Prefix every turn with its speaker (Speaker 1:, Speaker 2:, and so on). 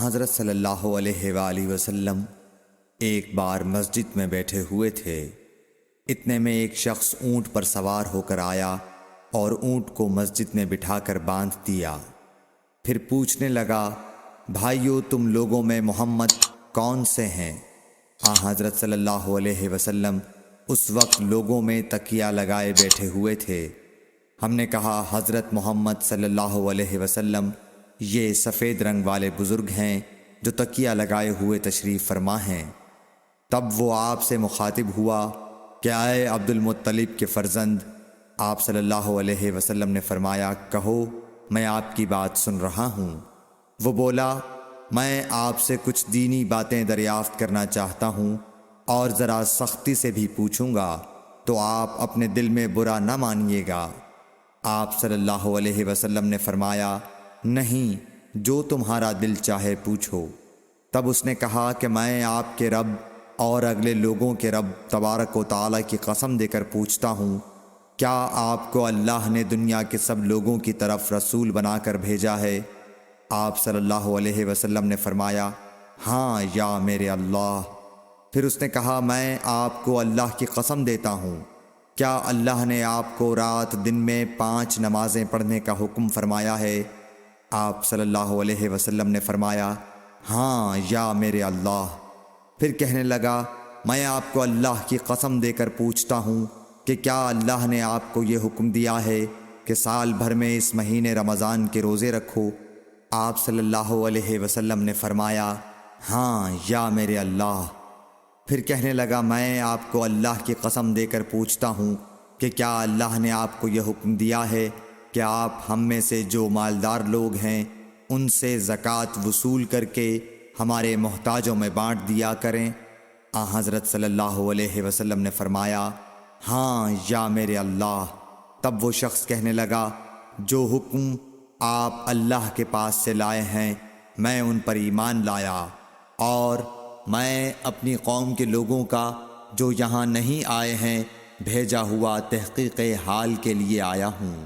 Speaker 1: حضرت صلی اللہ علیہ وآلہ وسلم ایک بار مسجد میں بیٹھے ہوئے تھے۔ اتنے میں ایک شخص اونٹ پر سوار ہو کر آیا اور اونٹ کو مسجد میں بٹھا کر باندھ دیا۔ پھر پوچھنے لگا، بھائیو تم لوگوں میں محمد کون سے ہیں؟ حضرت صلی اللہ علیہ وسلم اس وقت لوگوں میں تکیہ لگائے بیٹھے ہوئے تھے۔ ہم نے کہا، حضرت محمد صلی اللہ علیہ وسلم یہ سفید رنگ والے بزرگ ہیں جو تکیہ لگائے ہوئے تشریف فرما ہیں۔ تب وہ آپ سے مخاطب ہوا کہ اے عبد المطلب کے فرزند، آپ صلی اللہ علیہ وسلم نے فرمایا، کہو میں آپ کی بات سن رہا ہوں۔ وہ بولا، میں آپ سے کچھ دینی باتیں دریافت کرنا چاہتا ہوں اور ذرا سختی سے بھی پوچھوں گا تو آپ اپنے دل میں برا نہ مانیے گا۔ آپ صلی اللہ علیہ وسلم نے فرمایا، نہیں، جو تمہارا دل چاہے پوچھو۔ تب اس نے کہا کہ میں آپ کے رب اور اگلے لوگوں کے رب تبارک و تعالیٰ کی قسم دے کر پوچھتا ہوں، کیا آپ کو اللہ نے دنیا کے سب لوگوں کی طرف رسول بنا کر بھیجا ہے؟ آپ صلی اللہ علیہ وسلم نے فرمایا، ہاں یا میرے اللہ۔ پھر اس نے کہا، میں آپ کو اللہ کی قسم دیتا ہوں، کیا اللہ نے آپ کو رات دن میں 5 نمازیں پڑھنے کا حکم فرمایا ہے؟ آپ صلی اللہ علیہ وسلم نے فرمایا، ہاں یا میرے اللہ۔ پھر کہنے لگا، میں آپ کو اللہ کی قسم دے کر پوچھتا ہوں کہ کیا اللہ نے آپ کو یہ حکم دیا ہے کہ سال بھر میں اس مہینے رمضان کے روزے رکھو؟ آپ صلی اللہ علیہ وسلم نے فرمایا، ہاں یا میرے اللہ۔ پھر کہنے لگا، میں آپ کو اللہ کی قسم دے کر پوچھتا ہوں کہ کیا اللہ نے آپ کو یہ حکم دیا ہے کہ آپ ہم میں سے جو مالدار لوگ ہیں ان سے زکوٰۃ وصول کر کے ہمارے محتاجوں میں بانٹ دیا کریں؟ حضرت صلی اللہ علیہ وسلم نے فرمایا، ہاں یا میرے اللہ۔ تب وہ شخص کہنے لگا، جو حکم آپ اللہ کے پاس سے لائے ہیں میں ان پر ایمان لایا، اور میں اپنی قوم کے لوگوں کا جو یہاں نہیں آئے ہیں بھیجا ہوا تحقیق حال کے لیے آیا ہوں۔